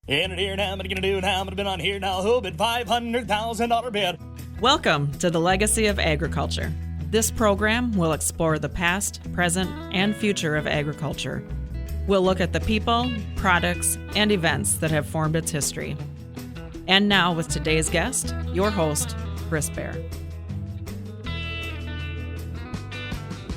In it here now, I'm gonna do now, I'm gonna been on here now, who bid $500,000 bid. Welcome to the Legacy of Agriculture. This program will explore the past, present, and future of agriculture. We'll look at the people, products, and events that have formed its history. And now, with today's guest, your host, Chris Bair.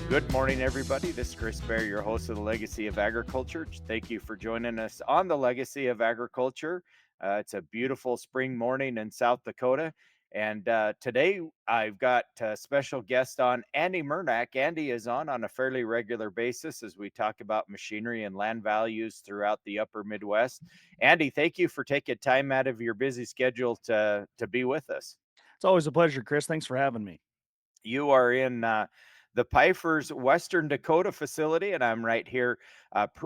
Good morning, everybody. This is Chris Bair, your host of the Legacy of Agriculture. Thank you for joining us on the Legacy of Agriculture. It's a beautiful spring morning in South Dakota. And today I've got a special guest on, Andy Mrnak. Andy is on a fairly regular basis as we talk about machinery and land values throughout the upper Midwest. Andy, thank you for taking time out of your busy schedule to be with us. It's always a pleasure, Chris. Thanks for having me. You are in the Pifer's Western Dakota facility, and I'm right here.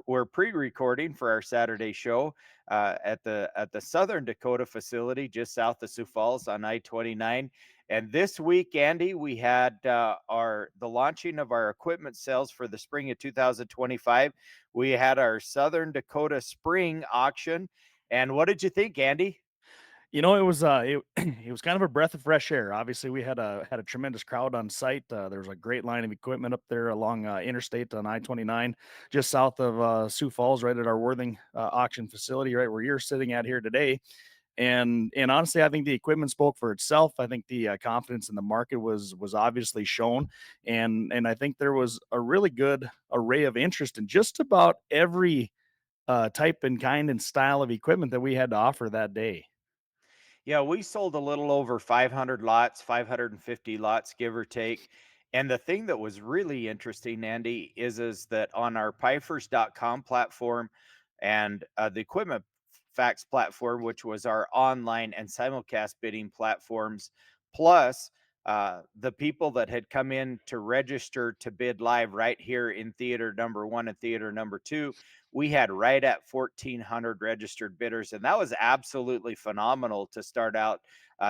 We're pre-recording for our Saturday show at the Southern Dakota facility, just south of Sioux Falls on I-29. And this week, Andy, we had the launching of our equipment sales for the spring of 2025. We had our Southern Dakota spring auction. And what did you think, Andy? It was it was kind of a breath of fresh air. Obviously, we had a tremendous crowd on site. There was a great line of equipment up there along interstate on I-29, just south of Sioux Falls, right at our Worthing auction facility, right where you're sitting at here today. And honestly, I think the equipment spoke for itself. I think the confidence in the market was obviously shown, and I think there was a really good array of interest in just about every type and kind and style of equipment that we had to offer that day. Yeah, we sold a little over 500 lots, 550 lots, give or take. And the thing that was really interesting, Andy, is that on our Pifers.com platform and the Equipment Facts platform, which was our online and simulcast bidding platforms, plus the people that had come in to register to bid live right here in theater number one and theater number two, we had right at 1,400 registered bidders, and that was absolutely phenomenal to start out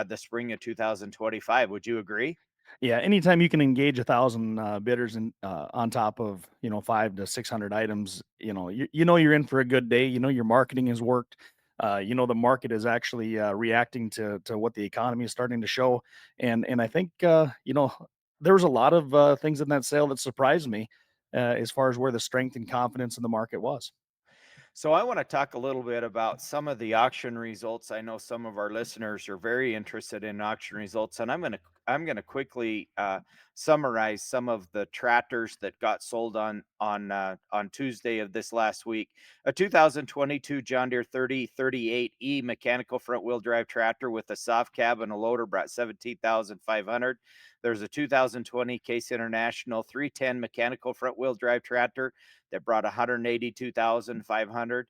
the spring of 2025. Would you agree? Yeah, anytime you can engage 1,000 bidders and on top of 500 to 600 items, you know you're in for a good day. You know your marketing has worked. The market is actually reacting to what the economy is starting to show, and I think there was a lot of things in that sale that surprised me as far as where the strength and confidence in the market was. So I want to talk a little bit about some of the auction results. I know some of our listeners are very interested in auction results, and I'm gonna quickly summarize some of the tractors that got sold on Tuesday of this last week. A 2022 John Deere 3038E mechanical front wheel drive tractor with a soft cab and a loader brought 17,500. There's a 2020 Case International 310 mechanical front wheel drive tractor that brought 182,500.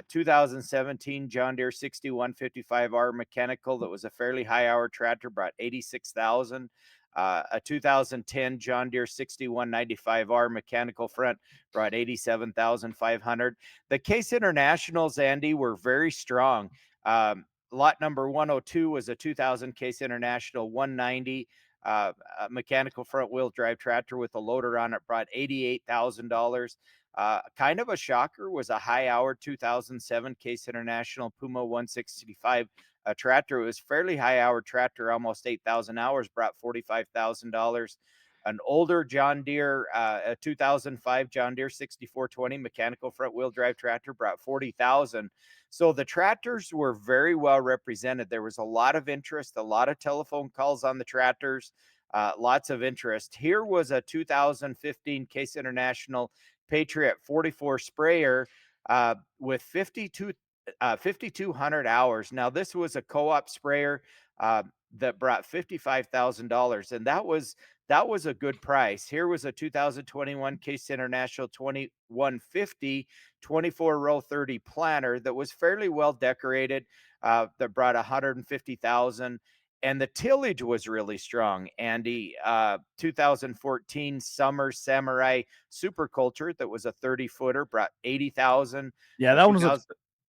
2017 John Deere 6155R mechanical that was a fairly high hour tractor brought 86,000. A 2010 John Deere 6195R mechanical front brought 87,500. The Case Internationals, Andy, were very strong. Lot number 102 was a 2000 Case International 190 mechanical front wheel drive tractor with a loader on it, brought $88,000. Kind of a shocker was a high hour 2007 Case International Puma 165 tractor. It was fairly high hour tractor, almost 8,000 hours, brought $45,000. An older John Deere, a 2005 John Deere 6420 mechanical front wheel drive tractor brought 40,000. So the tractors were very well represented. There was a lot of interest, a lot of telephone calls on the tractors, lots of interest. Here was a 2015 Case International Patriot 44 sprayer with 5,200 hours. Now, this was a co-op sprayer that brought $55,000, and that was a good price. Here was a 2021 Case International 2150 24 row 30 planter that was fairly well decorated, that brought 150,000. And the tillage was really strong. Andy, 2014 Summer Samurai Superculture that was a 30 footer brought 80,000. Yeah, A 2000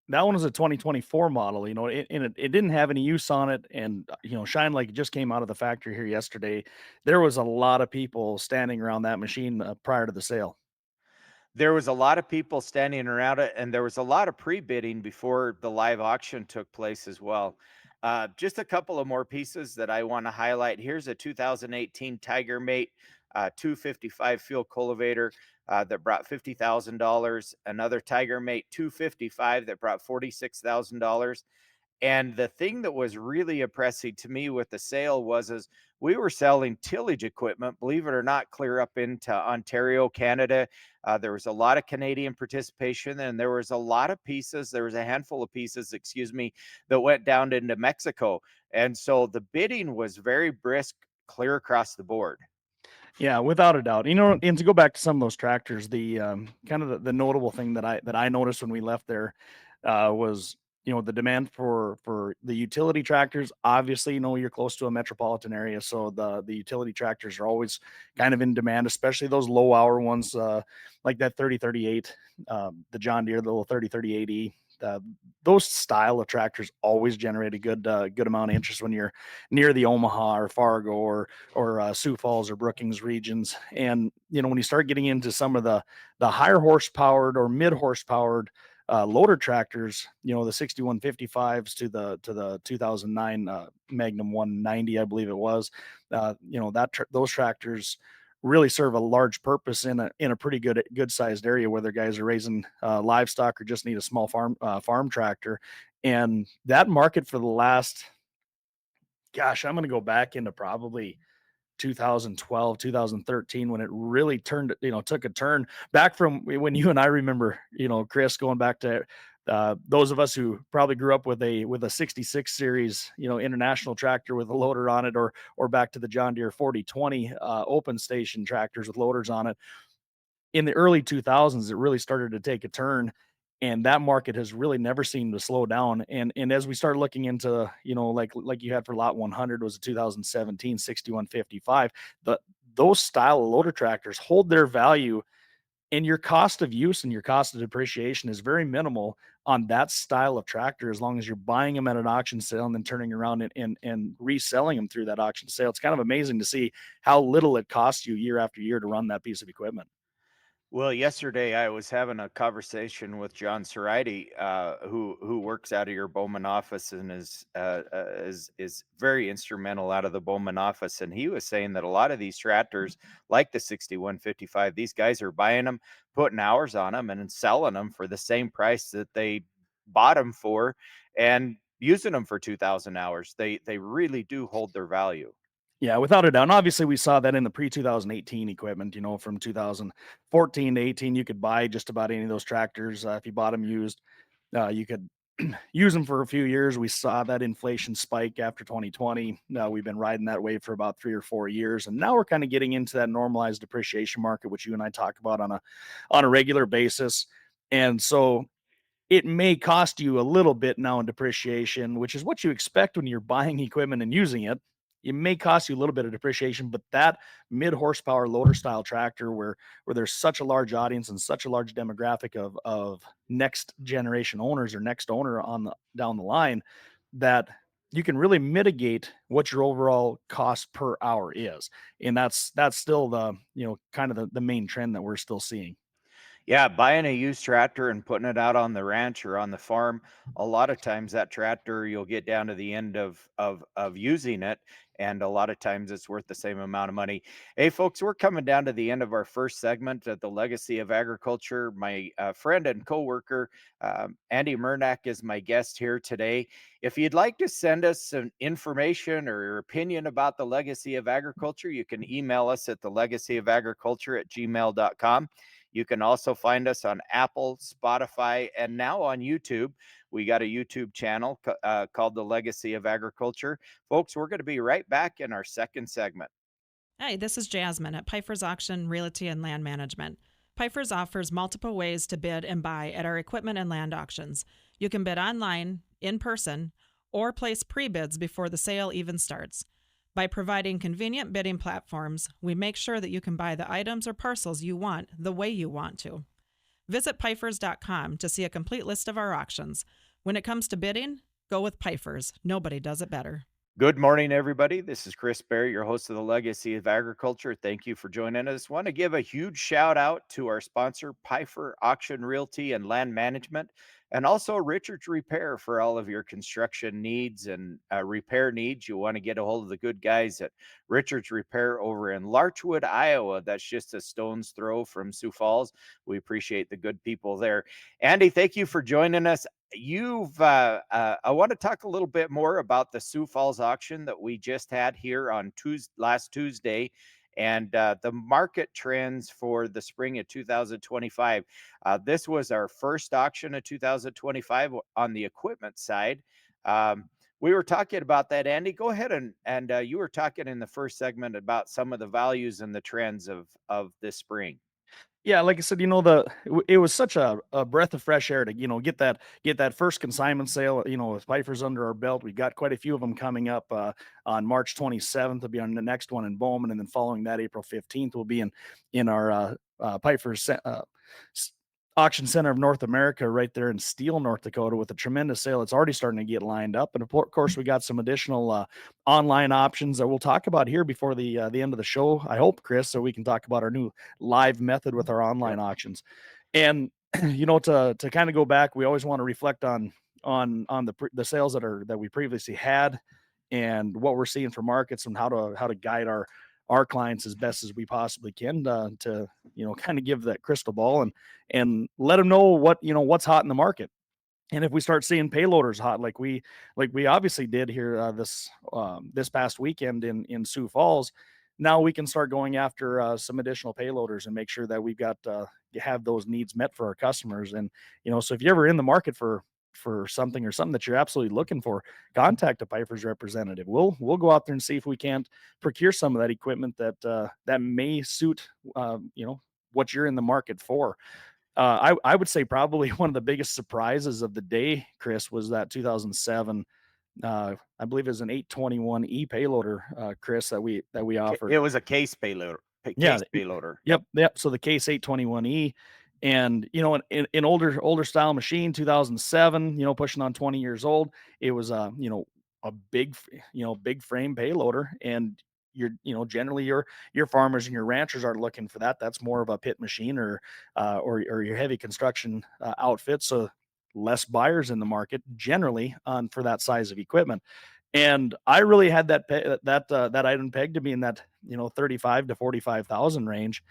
that one was a 2024 model. It didn't have any use on it, and shine like it just came out of the factory here yesterday. There was a lot of people standing around that machine prior to the sale. There was a lot of people standing around it, and there was a lot of pre-bidding before the live auction took place as well. Just a couple of more pieces that I want to highlight. Here's a 2018 Tiger Mate 255 field cultivator that brought $50,000. Another Tiger Mate 255 that brought $46,000. And the thing that was really impressive to me with the sale was is we were selling tillage equipment, believe it or not, clear up into Ontario, Canada. There was a lot of Canadian participation, and there was a lot of pieces. There was a handful of pieces, excuse me, that went down into Mexico. And so the bidding was very brisk, clear across the board. Yeah, without a doubt. And to go back to some of those tractors, the kind of the notable thing that I noticed when we left there was the demand for the utility tractors. Obviously, you're close to a metropolitan area, so the utility tractors are always kind of in demand, especially those low hour ones like that 3038, the John Deere, the little 3038E. Uh, those style of tractors always generate a good amount of interest when you're near the Omaha or Fargo or Sioux Falls or Brookings regions. And when you start getting into some of the higher horsepowered or mid horsepowered loader tractors, the 6155s to the 2009 Magnum 190, I believe it was, those tractors really serve a large purpose in a pretty good sized area, whether guys are raising livestock or just need a small farm tractor. And that market for the last, gosh, I'm going to go back into probably 2012, 2013 when it really took a turn back from when you and I remember, Chris, going back to those of us who probably grew up with a 66 series, international tractor with a loader on it, or back to the John Deere 4020 open station tractors with loaders on it. In the early 2000s, it really started to take a turn, and that market has really never seemed to slow down. And as we start looking into, like you had for lot 100 was a 2017 6155, those style of loader tractors hold their value, and your cost of use and your cost of depreciation is very minimal on that style of tractor, as long as you're buying them at an auction sale and then turning around and reselling them through that auction sale. It's kind of amazing to see how little it costs you year after year to run that piece of equipment. Well, yesterday I was having a conversation with John Sorite, who works out of your Bowman office and is very instrumental out of the Bowman office, and he was saying that a lot of these tractors, like the 6155, these guys are buying them, putting hours on them, and then selling them for the same price that they bought them for, and using them for 2,000 hours. They really do hold their value. Yeah, without a doubt. And obviously, we saw that in the pre-2018 equipment. From 2014 to 18, you could buy just about any of those tractors if you bought them used. You could use them for a few years. We saw that inflation spike after 2020. We've been riding that wave for about 3 or 4 years, and now we're kind of getting into that normalized depreciation market, which you and I talk about on a regular basis. And so it may cost you a little bit now in depreciation, which is what you expect when you're buying equipment and using it. It may cost you a little bit of depreciation, but that mid horsepower loader style tractor where there's such a large audience and such a large demographic of next generation owners or next owner down the line, that you can really mitigate what your overall cost per hour is. And that's still the, kind of the main trend that we're still seeing. Yeah, buying a used tractor and putting it out on the ranch or on the farm, a lot of times that tractor you'll get down to the end of using it, and a lot of times it's worth the same amount of money. Hey, folks, we're coming down to the end of our first segment of the legacy of agriculture. My friend and coworker Andy Mrnak is my guest here today. If you'd like to send us some information or your opinion about the legacy of agriculture, you can email us at thelegacyofagriculture@gmail.com. You can also find us on Apple, Spotify, and now on YouTube. We got a YouTube channel called The Legacy of Agriculture. Folks, we're going to be right back in our second segment. Hey, this is Jasmine at Pifer's Auction, Realty, and Land Management. Pifer's offers multiple ways to bid and buy at our equipment and land auctions. You can bid online, in person, or place pre-bids before the sale even starts. By providing convenient bidding platforms, we make sure that you can buy the items or parcels you want the way you want to. Visit pifers.com to see a complete list of our auctions. When it comes to bidding, go with Pifers. Nobody does it better. Good morning, everybody. This is Chris Bair, your host of the Legacy of Agriculture. Thank you for joining us. Want to give a huge shout out to our sponsor, Pifer Auction Realty and Land Management, and also Richard's Repair for all of your construction needs and repair needs. You want to get a hold of the good guys at Richard's Repair over in Larchwood, Iowa. That's just a stone's throw from Sioux Falls. We appreciate the good people there. Andy, thank you for joining us. I want to talk a little bit more about the Sioux Falls auction that we just had here on last Tuesday, and the market trends for the spring of 2025. This was our first auction of 2025 on the equipment side. We were talking about that, Andy. Go ahead and you were talking in the first segment about some of the values and the trends of this spring. Yeah, like I said, it was such a breath of fresh air to get that first consignment sale. With Pfeiffer's under our belt, we've got quite a few of them coming up on March 27th. Will be on the next one in Bowman, and then following that, April 15th, will be in our Pfeiffer's auction center of North America, right there in Steele, North Dakota, with a tremendous sale. It's already starting to get lined up, and of course, we got some additional online options that we'll talk about here before the end of the show. I hope, Chris, so we can talk about our new live method with our online Yep. auctions. And to kind of go back, we always want to reflect on the sales that we previously had, and what we're seeing for markets, and how to guide our clients as best as we possibly can, to kind of give that crystal ball, and let them know what's hot in the market. And if we start seeing payloaders hot, like we obviously did here, this past weekend in Sioux Falls, now we can start going after some additional payloaders and make sure that we've got have those needs met for our customers. And so if you're ever in the market for something that you're absolutely looking for, contact a Piper's representative. We'll go out there and see if we can't procure some of that equipment that may suit what you're in the market for. I would say probably one of the biggest surprises of the day, Chris, was that 2007. I believe it was an 821E payloader, Chris, that we offered. It was a case payloader. Yeah, Case payloader. Yep. yep. So the Case 821E, and an older style machine, 2007, pushing on 20 years old. It was a big frame payloader, and generally your farmers and your ranchers are looking for that. That's more of a pit machine, or your heavy construction outfit. So less buyers in the market generally on for that size of equipment. And I really had that item pegged to be in that 35 to 45,000 range,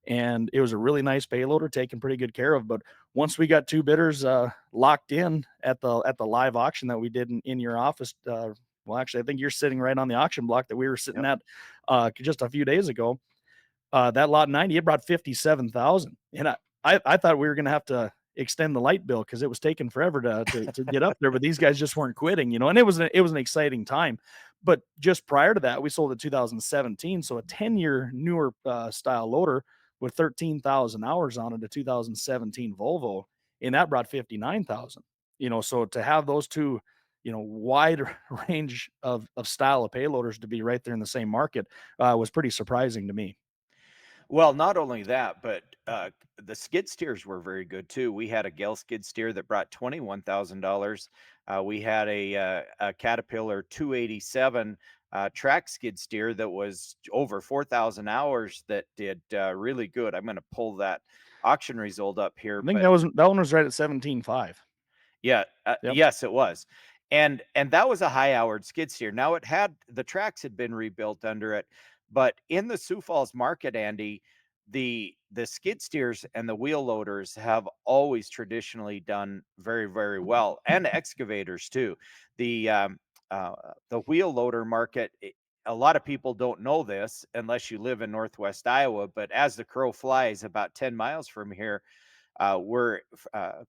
and it was a really nice payloader, taken pretty good care of. But once we got two bidders locked in at the live auction that we did in your office, well, actually, I think you're sitting right on the auction block that we were sitting Yep. at just a few days ago. That lot 90, it brought 57,000, and I thought we were gonna have to extend the light bill because it was taking forever to get up there, but these guys just weren't quitting, and it was an exciting time. But just prior to that, we sold a 2017, so a 10-year newer style loader with 13,000 hours on it, a 2017 Volvo, and that brought 59,000. So to have those two, wide range of style of payloaders to be right there in the same market was pretty surprising to me. Well, not only that, but the skid steers were very good too. We had a Gale skid steer that brought $21,000. We had a Caterpillar 287 track skid steer that was over 4,000 hours that did really good. I'm going to pull that auction result up here, I think but that one was right at 17.5. yeah, Yep. yes, it was. And that was a high-hour skid steer. Now the tracks had been rebuilt under it, but in the Sioux Falls market, Andy, the skid steers and the wheel loaders have always traditionally done very, very well, and excavators too. The the wheel loader market, a lot of people don't know this unless you live in Northwest Iowa, but as the crow flies, about 10 miles from here, we're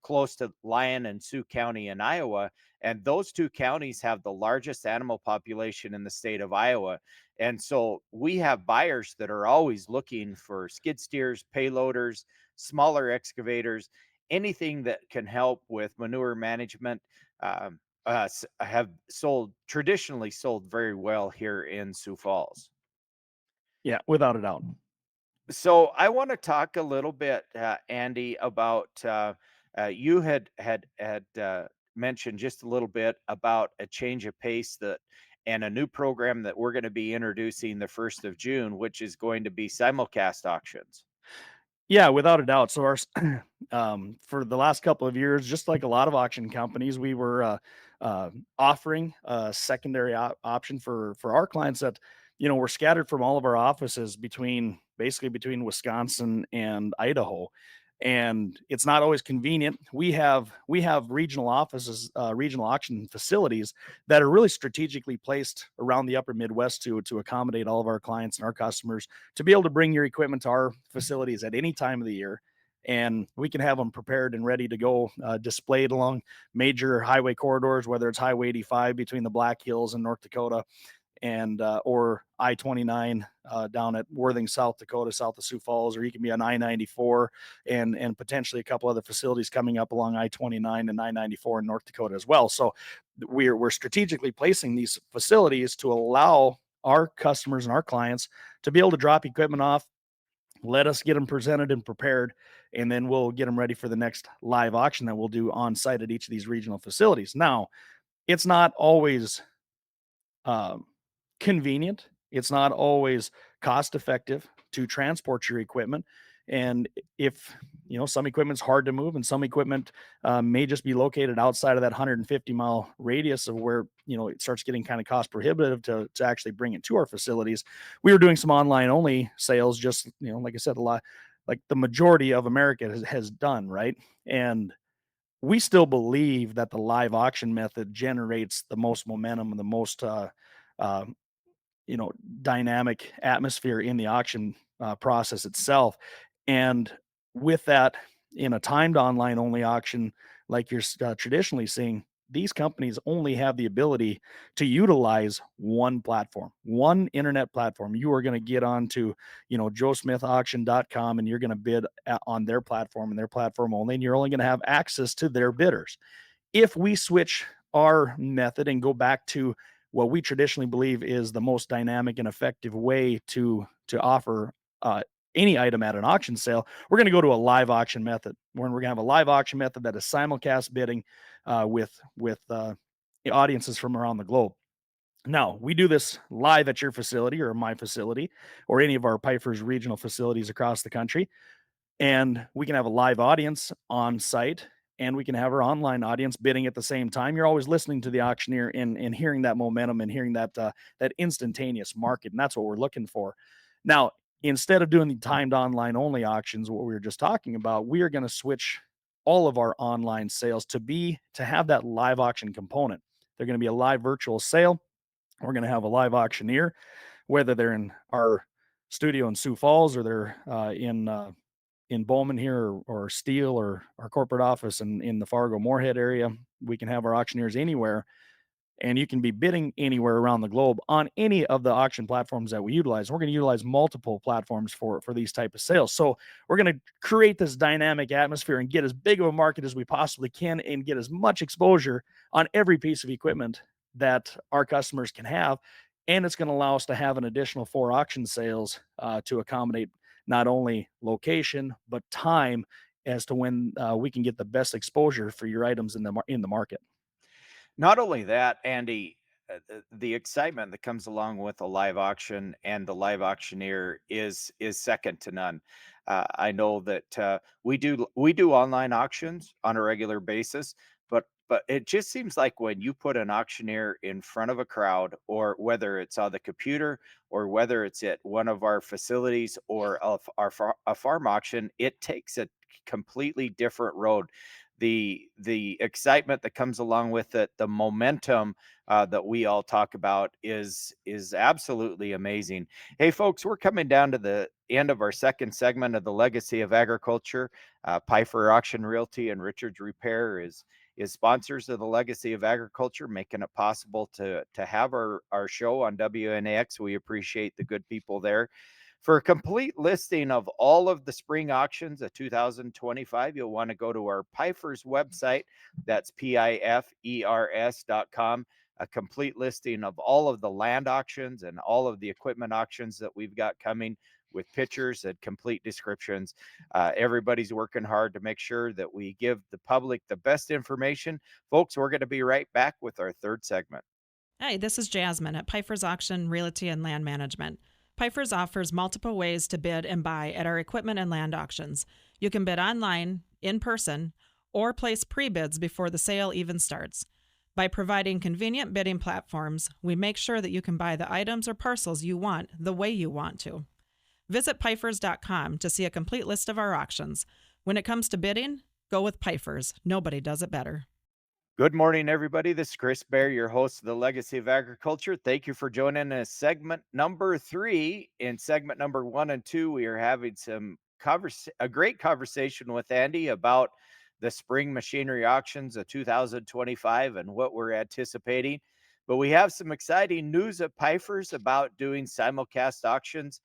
close to Lyon and Sioux County in Iowa, and those two counties have the largest animal population in the state of Iowa. And so we have buyers that are always looking for skid steers, payloaders, smaller excavators, anything that can help with manure management. Have traditionally sold very well here in Sioux Falls. Yeah, without a doubt. So I want to talk a little bit, Andy, about you had mentioned just a little bit about a change of pace that and a new program that we're going to be introducing the 1st of June, which is going to be simulcast auctions. Yeah, without a doubt. So for the last couple of years, just like a lot of auction companies, we were offering a secondary option for our clients that, were scattered from all of our offices between Wisconsin and Idaho. And it's not always convenient. We have regional offices, regional auction facilities that are really strategically placed around the upper Midwest to accommodate all of our clients and our customers to be able to bring your equipment to our facilities at any time of the year. And we can have them prepared and ready to go, displayed along major highway corridors, whether it's Highway 85 between the Black Hills and North Dakota, and or I-29 down at Worthing, South Dakota, south of Sioux Falls, or you can be on I-94 and potentially a couple other facilities coming up along I-29 and I-94 in North Dakota as well. So we're strategically placing these facilities to allow our customers and our clients to be able to drop equipment off, let us get them presented and prepared, and then we'll get them ready for the next live auction that we'll do on site at each of these regional facilities. Now, it's not always um, convenient. It's not always cost effective to transport your equipment. And if some equipment's hard to move, and some equipment may just be located outside of that 150-mile radius of where it starts getting kind of cost prohibitive to actually bring it to our facilities. We were doing some online only sales, just like I said, a lot like the majority of America has done, right? And we still believe that the live auction method generates the most momentum and the most uh, you know dynamic atmosphere in the auction process itself. And with that, in a timed online only auction like you're traditionally seeing, these companies only have the ability to utilize one platform, one internet platform. You are going to get onto joesmithauction.com, and you're going to bid on their platform and their platform only, and you're only going to have access to their bidders. If we switch our method and go back to what we traditionally believe is the most dynamic and effective way to offer any item at an auction sale, we're going to go to a live auction method. We're going to have a live auction method that is simulcast bidding with the audiences from around the globe. Now, we do this live at your facility or my facility or any of our Pifer's regional facilities across the country, and we can have a live audience on site, and we can have our online audience bidding at the same time. You're always listening to the auctioneer and hearing that momentum and hearing that instantaneous market, and that's what we're looking for. Now, instead of doing the timed online only auctions, what we were just talking about, we are going to switch all of our online sales to have that live auction component. They're going to be a live virtual sale. We're going to have a live auctioneer, whether they're in our studio in Sioux Falls or they're in Bowman here, or Steel, or our corporate office in the Fargo Moorhead area. We can have our auctioneers anywhere, and you can be bidding anywhere around the globe on any of the auction platforms that we utilize. We're going to utilize multiple platforms for these type of sales. So we're going to create this dynamic atmosphere and get as big of a market as we possibly can and get as much exposure on every piece of equipment that our customers can have. And it's going to allow us to have an additional 4 auction sales to accommodate not only location but time as to when we can get the best exposure for your items in the market. Not only that, Andy, the excitement that comes along with a live auction and the live auctioneer is second to none. I know that we do online auctions on a regular basis, but it just seems like when you put an auctioneer in front of a crowd, or whether it's on the computer or whether it's at one of our facilities or a farm auction, it takes a completely different road. The excitement that comes along with it, the momentum that we all talk about is absolutely amazing. Hey, folks, we're coming down to the end of our second segment of the Legacy of Agriculture. Pifer Auction Realty and Richards Repair is sponsors of the Legacy of Agriculture, making it possible to have our show on WNAX. We appreciate the good people there. For a complete listing of all of the spring auctions of 2025, you'll want to go to our Pifer's website. That's pifers.com. A complete listing of all of the land auctions and all of the equipment auctions that we've got coming, with pictures and complete descriptions. Everybody's working hard to make sure that we give the public the best information. Folks, we're going to be right back with our third segment. Hi, this is Jasmine at Pifer's Auction, Realty, and Land Management. Pifer's offers multiple ways to bid and buy at our equipment and land auctions. You can bid online, in person, or place pre bids before the sale even starts. By providing convenient bidding platforms, we make sure that you can buy the items or parcels you want the way you want to. Visit Pifers.com to see a complete list of our auctions. When it comes to bidding, go with Pifers. Nobody does it better. Good morning, everybody. This is Chris Bair, your host of the Legacy of Agriculture. Thank you for joining us. Segment number 3. In segment number 1 and 2, we are having a great conversation with Andy about the spring machinery auctions of 2025 and what we're anticipating. But we have some exciting news at Pifers about doing simulcast auctions.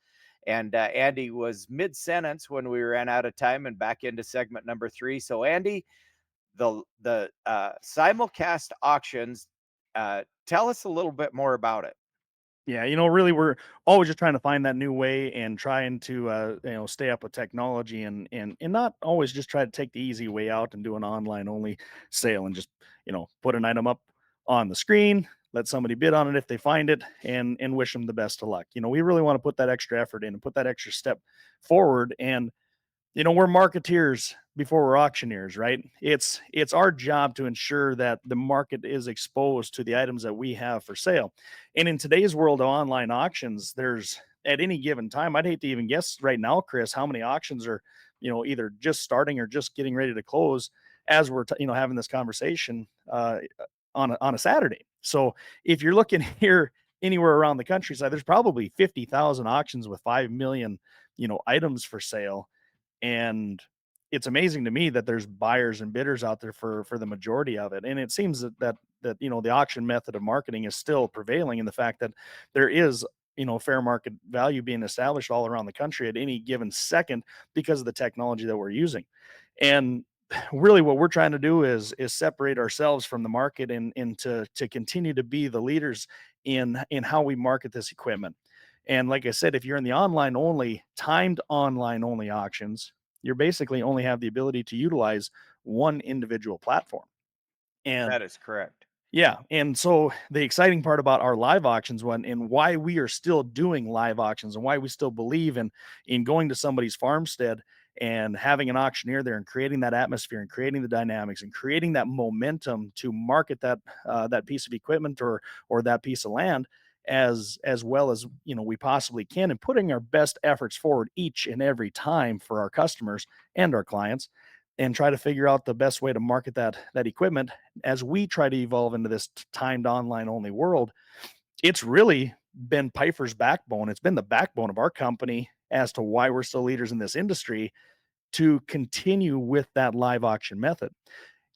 And Andy was mid-sentence when we ran out of time and back into segment number 3. So, Andy, the simulcast auctions, tell us a little bit more about it. Yeah, really, we're always just trying to find that new way and trying to, stay up with technology and not always just try to take the easy way out and do an online only sale and just, put an item up on the screen, let somebody bid on it if they find it, and wish them the best of luck. We really want to put that extra effort in and put that extra step forward. And we're marketeers before we're auctioneers, right? It's our job to ensure that the market is exposed to the items that we have for sale. And in today's world of online auctions, there's at any given time, I'd hate to even guess right now, Chris, how many auctions are, either just starting or just getting ready to close as we're, having this conversation on a Saturday. So if you're looking here anywhere around the countryside, there's probably 50,000 auctions with 5 million, items for sale, and it's amazing to me that there's buyers and bidders out there for the majority of it. And it seems that the auction method of marketing is still prevailing in the fact that there is fair market value being established all around the country at any given second because of the technology that we're using. And really what we're trying to do is separate ourselves from the market and to continue to be the leaders in how we market this equipment. And like I said, if you're in the timed online only auctions, you're basically only have the ability to utilize one individual platform. And That is correct. yeah, and so the exciting part about our live auctions one and why we are still doing live auctions and why we still believe in going to somebody's farmstead and having an auctioneer there and creating that atmosphere and creating the dynamics and creating that momentum to market that piece of equipment or that piece of land as well as we possibly can, and putting our best efforts forward each and every time for our customers and our clients, and try to figure out the best way to market that equipment as we try to evolve into this timed online only world. It's really been Pifer's backbone. It's been the backbone of our company as to why we're still leaders in this industry, to continue with that live auction method.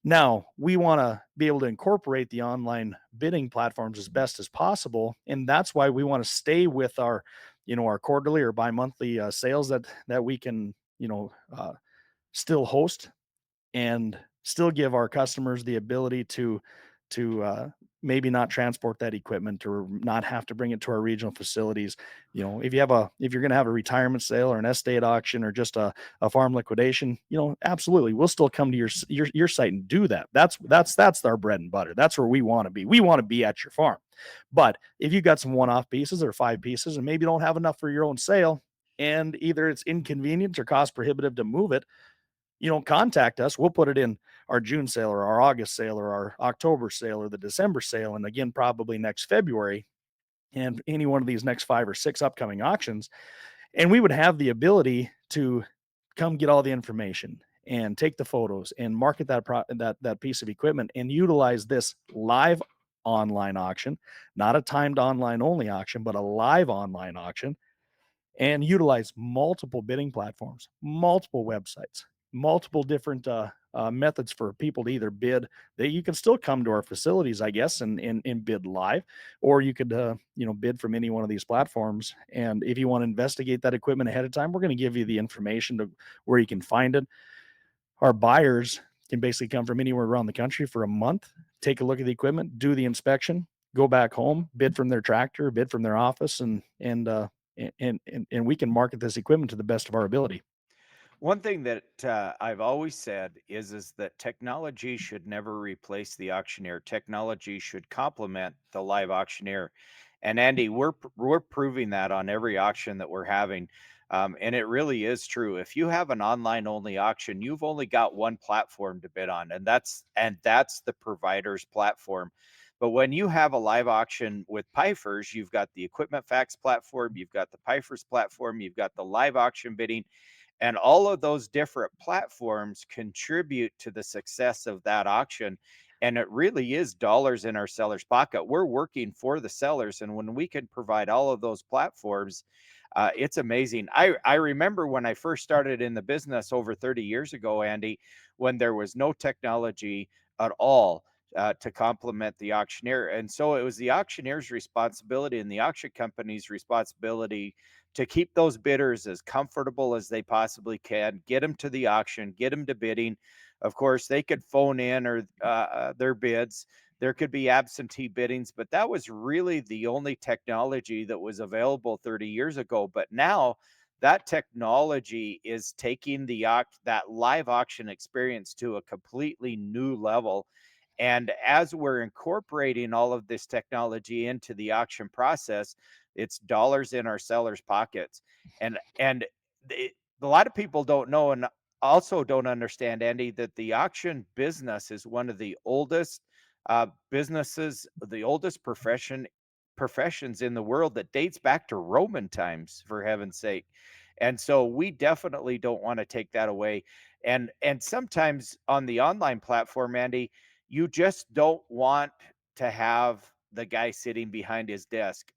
Now, we want to be able to incorporate the online bidding platforms as best as possible, and that's why we want to stay with our quarterly or bi-monthly sales that we can, still host and still give our customers the ability to maybe not transport that equipment or not have to bring it to our regional facilities. If you're going to have a retirement sale or an estate auction or just a farm liquidation, absolutely, we'll still come to your site and do that. That's our bread and butter. That's where we want to be. We want to be at your farm. But if you got some one-off pieces or 5 pieces and maybe don't have enough for your own sale, and either it's inconvenient or cost prohibitive to move it, contact us. We'll put it in our June sale or our August sale or our October sale or the December sale. And again, probably next February and any one of these next 5 or 6 upcoming auctions. And we would have the ability to come get all the information and take the photos and market that piece of equipment and utilize this live online auction, not a timed online only auction, but a live online auction, and utilize multiple bidding platforms, multiple websites, multiple different methods for people to either bid. That you can still come to our facilities, I guess, and bid live, or you could bid from any one of these platforms. And if you want to investigate that equipment ahead of time, we're going to give you the information to where you can find it. Our buyers can basically come from anywhere around the country for a month, take a look at the equipment, do the inspection, go back home, bid from their tractor, bid from their office, and we can market this equipment to the best of our ability. One thing that I've always said is that technology should never replace the auctioneer. Technology should complement the live auctioneer. And Andy, we're proving that on every auction that we're having. And it really is true. If you have an online only auction, you've only got one platform to bid on, and that's the provider's platform. But when you have a live auction with Pifers, you've got the Equipment Facts platform, you've got the Pifers platform, you've got the live auction bidding, and all of those different platforms contribute to the success of that auction. And it really is dollars in our seller's pocket. We're working for the sellers. And when we can provide all of those platforms, it's amazing. I remember when I first started in the business over 30 years ago, Andy, when there was no technology at all to complement the auctioneer. And so it was the auctioneer's responsibility and the auction company's responsibility to keep those bidders as comfortable as they possibly can, get them to the auction, get them to bidding. Of course, they could phone in or their bids. There could be absentee biddings, but that was really the only technology that was available 30 years ago. But now that technology is taking that live auction experience to a completely new level. And as we're incorporating all of this technology into the auction process, it's dollars in our sellers' pockets. And the, a lot of people don't know and also don't understand, Andy, that the auction business is one of the oldest businesses, the oldest professions in the world that dates back to Roman times, for heaven's sake. And so we definitely don't want to take that away. And sometimes on the online platform, Andy, you just don't want to have the guy sitting behind his desk.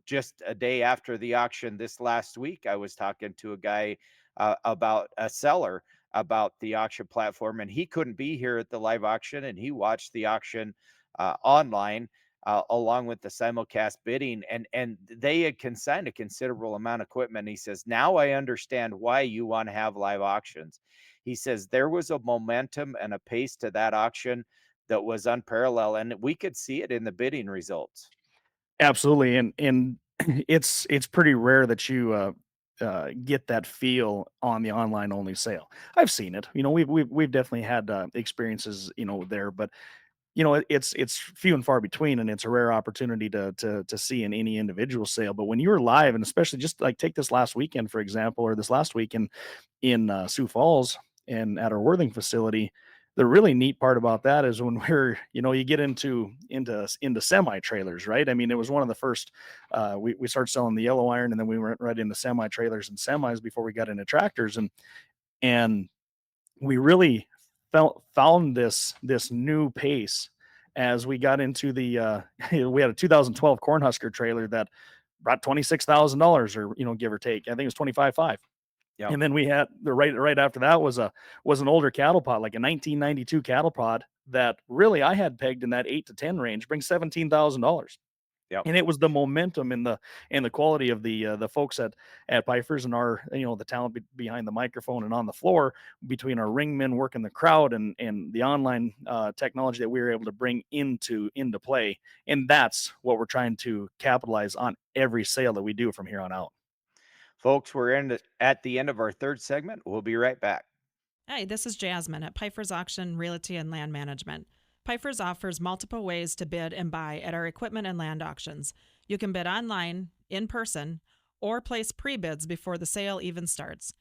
Just a day after the auction this last week, I was talking to a guy about a seller about the auction platform, and he couldn't be here at the live auction, and he watched the auction online along with the simulcast bidding, and they had consigned a considerable amount of equipment. He says, "Now I understand why you want to have live auctions." He says there was a momentum and a pace to that auction that was unparalleled, and we could see it in the bidding results. Absolutely, and it's pretty rare that you, get that feel on the online only sale. I've seen it, you know, we've definitely had, experiences, you know, there, but you know, it's few and far between, and it's a rare opportunity to see in any individual sale. But when you're live, and especially just like take this last weekend, for example, or this last weekend in Sioux Falls and at our Worthing facility, the really neat part about that is when we're, you know, you get into semi trailers, right? I mean, it was one of the first. We started selling the yellow iron, and then we went right into semi trailers and semis before we got into tractors, and we really found this new pace as we got into the we had a 2012 Cornhusker trailer that brought $26,000, or you know, give or take. I think it was 25.5. Yep. And then we had the right after that was an older cattle pod, like a 1992 cattle pod that really I had pegged in that 8 to 10 range, brings $17,000. Yep. And it was the momentum and the quality of the folks at Pifers, and our, you know, the talent behind the microphone and on the floor, between our ringmen working the crowd and the online technology that we were able to bring into play. And that's what we're trying to capitalize on every sale that we do from here on out. Folks, at the end of our third segment. We'll be right back. Hey, this is Jasmine at Pifer's Auction, Realty, and Land Management. Pifer's offers multiple ways to bid and buy at our equipment and land auctions. You can bid online, in person, or place pre bids before the sale even starts.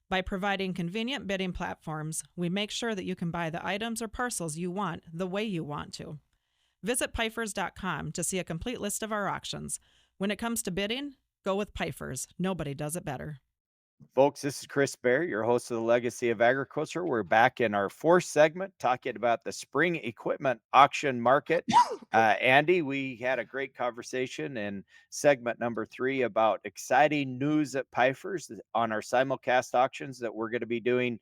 By providing convenient bidding platforms, we make sure that you can buy the items or parcels you want the way you want to. Visit Pifers.com to see a complete list of our auctions. When it comes to bidding, go with Pifers. Nobody does it better. Folks, this is Chris Bair, your host of the Legacy of Agriculture. We're back in our fourth segment talking about the spring equipment auction market. Andy, we had a great conversation in segment number 3 about exciting news at Pifers on our simulcast auctions that we're going to be doing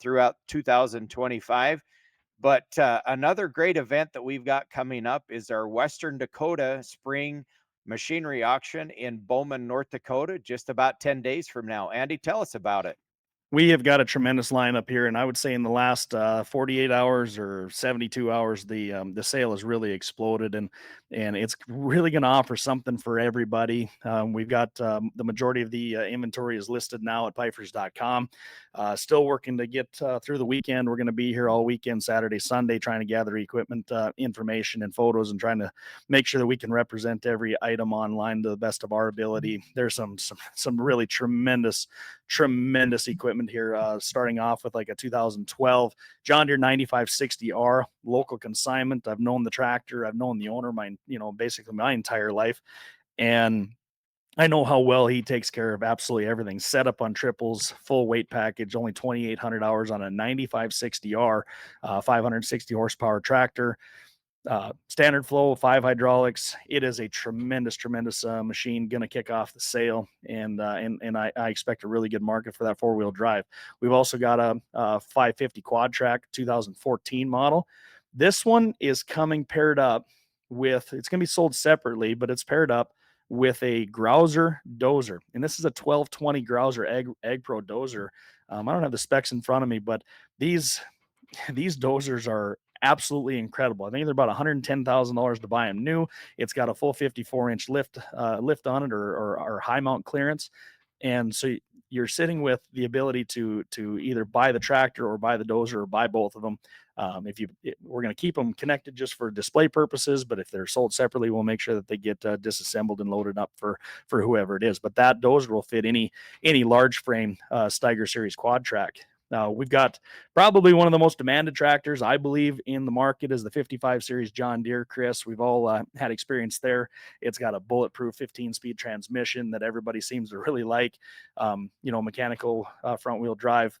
throughout 2025. But another great event that we've got coming up is our Western Dakota Spring Machinery Auction in Bowman, North Dakota, just about 10 days from now. Andy, tell us about it. We have got a tremendous lineup here, and I would say in the last 48 hours or 72 hours, the sale has really exploded, and it's really going to offer something for everybody. We've got the majority of the inventory is listed now at Pifers.com. Still working to get through the weekend. We're going to be here all weekend, Saturday, Sunday, trying to gather equipment information and photos, and trying to make sure that we can represent every item online to the best of our ability. There's some really tremendous equipment here. Starting off with like a 2012 John Deere 9560R, local consignment. I've known the tractor, I've known the owner basically my entire life, and I know how well he takes care of absolutely everything. Set up on triples, full weight package, only 2,800 hours on a 9560R, 560 horsepower tractor. Standard flow, 5 hydraulics. It is a tremendous machine. Going to kick off the sale, and I expect a really good market for that 4-wheel drive. We've also got a 550 quad track 2014 model. This one is coming paired up with. It's going to be sold separately, but it's paired up with a Grouser dozer, and this is a 1220 Grouser Ag Pro dozer. I don't have the specs in front of me, but these these dozers are absolutely incredible. I think they're about $110,000 to buy them new. It's got a full 54-inch lift on it, or high mount clearance, and so you're sitting with the ability to either buy the tractor or buy the dozer or buy both of them. We're going to keep them connected just for display purposes, but if they're sold separately, we'll make sure that they get disassembled and loaded up for whoever it is. But that dozer will fit any large frame Steiger Series quad track. Now, we've got probably one of the most demanded tractors, I believe, in the market is the 55 Series John Deere, Chris. We've all had experience there. It's got a bulletproof 15-speed transmission that everybody seems to really like, mechanical front-wheel drive.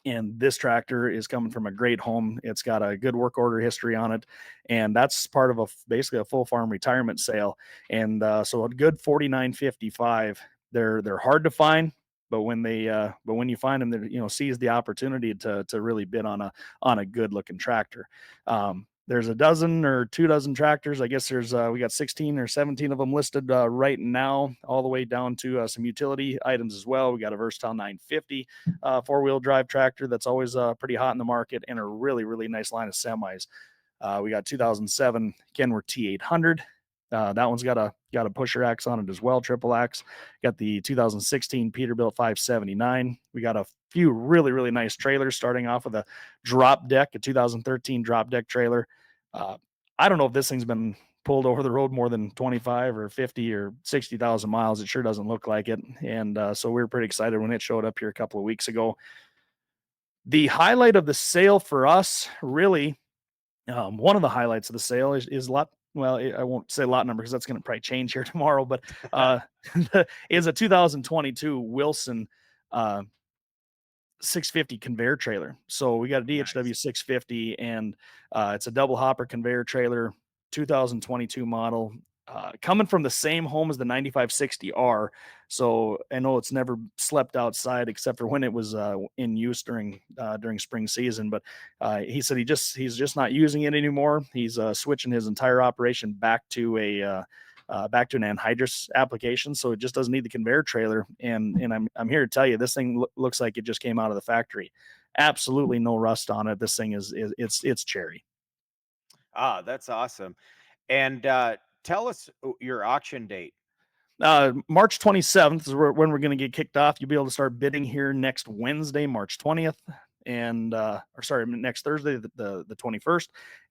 And this tractor is coming from a great home. It's got a good work order history on it, and that's part of basically a full farm retirement sale. And so a good 49.55. They're hard to find, but when you find them, they're seize the opportunity to really bid on a good looking tractor. There's a dozen or 2 dozen tractors. I guess we got 16 or 17 of them listed right now, all the way down to some utility items as well. We got a Versatile 950 4-wheel drive tractor that's always pretty hot in the market, and a really nice line of semis. We got 2007 Kenworth T800. That one's got a pusher axe on it as well, triple axe. Got the 2016 Peterbilt 579. We got a few really nice trailers, starting off with a drop deck, a 2013 drop deck trailer. I don't know if this thing's been pulled over the road more than 25 or 50 or 60,000 miles. It sure doesn't look like it. And so we were pretty excited when it showed up here a couple of weeks ago. The highlight of the sale for us, really, one of the highlights of the sale is a lot. Well, I won't say lot number because that's going to probably change here tomorrow, but is a 2022 Wilson uh, 650 conveyor trailer. So we got a DHW Nice. 650, and it's a double hopper conveyor trailer, 2022 model, coming from the same home as the 9560R. So I know it's never slept outside except for when it was in use during spring season. But he said he's just not using it anymore. He's switching his entire operation back to an anhydrous application, so it just doesn't need the conveyor trailer. And I'm here to tell you, this thing looks like it just came out of the factory. Absolutely no rust on it. This thing it's cherry. Ah, that's awesome. And tell us your auction date. March 27th is when we're going to get kicked off. You'll be able to start bidding here next Wednesday, March 20th, and or sorry, next Thursday, the 21st,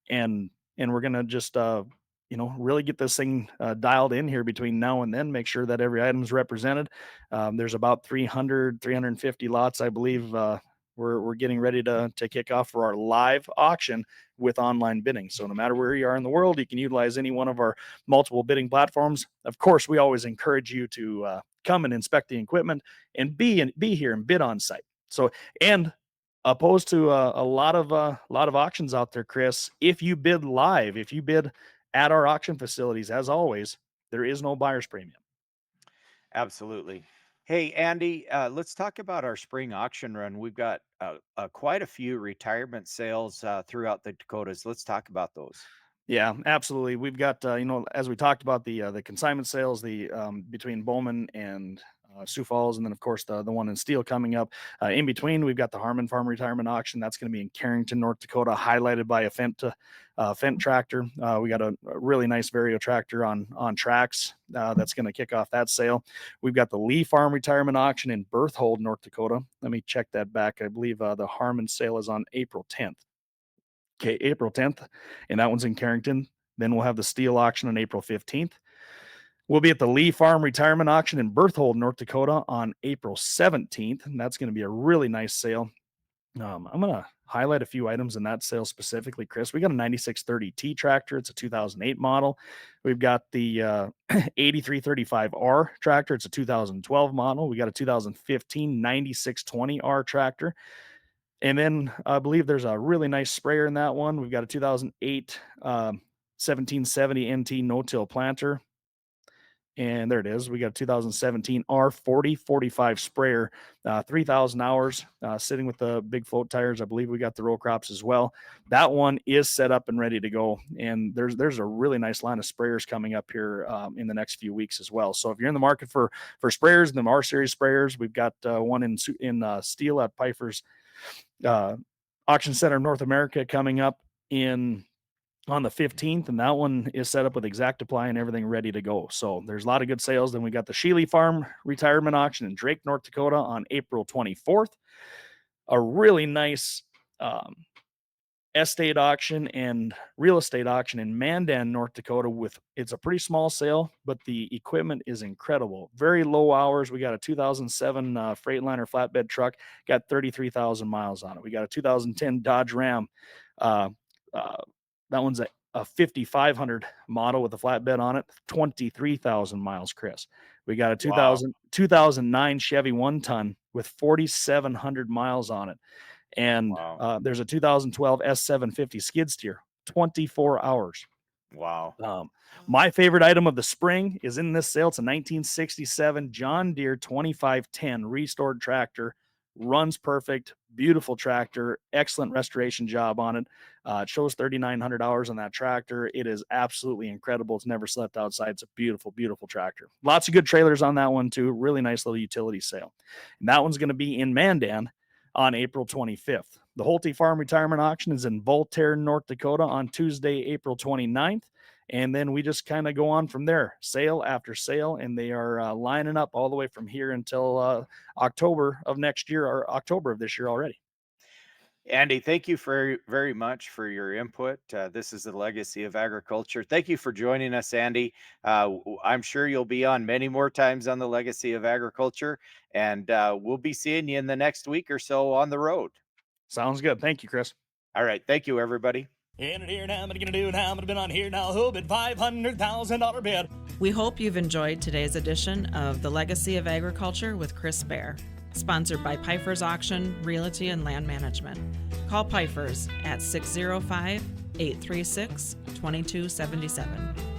and we're going to just really get this thing dialed in here between now and then. Make sure that every item is represented. There's about 350 lots, I believe. We're getting ready to kick off for our live auction with online bidding. So no matter where you are in the world, you can utilize any one of our multiple bidding platforms. Of course, we always encourage you to come and inspect the equipment and be here and bid on site. So, and opposed to a lot of auctions out there, Chris, if you bid live, if you bid at our auction facilities, as always, there is no buyer's premium. Absolutely. Hey, Andy, let's talk about our spring auction run. We've got quite a few retirement sales throughout the Dakotas. Let's talk about those. Yeah, absolutely. We've got, as we talked about the consignment sales, the between Bowman and Sioux Falls, and then of course the one in Steele coming up. In between, we've got the Harmon Farm Retirement Auction. That's going to be in Carrington, North Dakota, highlighted by a Fendt tractor. We got a really nice Vario tractor on tracks that's going to kick off that sale. We've got the Lee Farm Retirement Auction in Berthold, North Dakota. Let me check that back. I believe the Harmon sale is on April 10th. Okay, April 10th, and that one's in Carrington. Then we'll have the Steele auction on April 15th. We'll be at the Lee Farm Retirement Auction in Berthold, North Dakota on April 17th, and that's going to be a really nice sale. I'm going to highlight a few items in that sale specifically, Chris. We got a 9630T tractor. It's a 2008 model. We've got the 8335R tractor. It's a 2012 model. We got a 2015 9620R tractor. And then I believe there's a really nice sprayer in that one. We've got a 2008 1770 NT no-till planter. And there it is. We got a 2017 R40 45 sprayer, 3,000 hours, sitting with the big float tires. I believe we got the row crops as well. That one is set up and ready to go. And there's a really nice line of sprayers coming up here in the next few weeks as well. So if you're in the market for sprayers, the R series sprayers, we've got one in Steele at Pifer's Auction Center North America coming up on the 15th, and that one is set up with ExactApply and everything ready to go. So there's a lot of good sales. Then we got the Shealy Farm Retirement Auction in Drake, North Dakota on April 24th. A really nice estate auction and real estate auction in Mandan, North Dakota. It's a pretty small sale, but the equipment is incredible. Very low hours. We got a 2007 Freightliner flatbed truck, got 33,000 miles on it. We got a 2010 Dodge Ram. That one's a 5,500 model with a flatbed on it, 23,000 miles, Chris. We got a 2009 Chevy 1-ton with 4,700 miles on it. And there's a 2012 S750 skid steer, 24 hours. Wow. My favorite item of the spring is in this sale. It's a 1967 John Deere 2510 restored tractor. Runs perfect, beautiful tractor, excellent restoration job on it. It shows 3,900 hours on that tractor. It is absolutely incredible. It's never slept outside. It's a beautiful, beautiful tractor. Lots of good trailers on that one too. Really nice little utility sale. And that one's going to be in Mandan on April 25th. The Holte Farm Retirement Auction is in Voltaire, North Dakota on Tuesday, April 29th. And then we just kind of go on from there, sale after sale, and they are lining up all the way from here until October of next year or October of this year already. Andy, thank you very much for your input. This is the legacy of agriculture. Thank you for joining us, Andy. I'm sure you'll be on many more times on the legacy of agriculture, and we'll be seeing you in the next week or so on the road. Sounds good. Thank you, Chris. All right. Thank you, everybody. In it here now, what are you gonna do now? I'm gonna been on here now. Who bid $500,000 bid? We hope you've enjoyed today's edition of The Legacy of Agriculture with Chris Bair, sponsored by Pifer's Auction, Realty, and Land Management. Call Pifer's at 605-836-2277.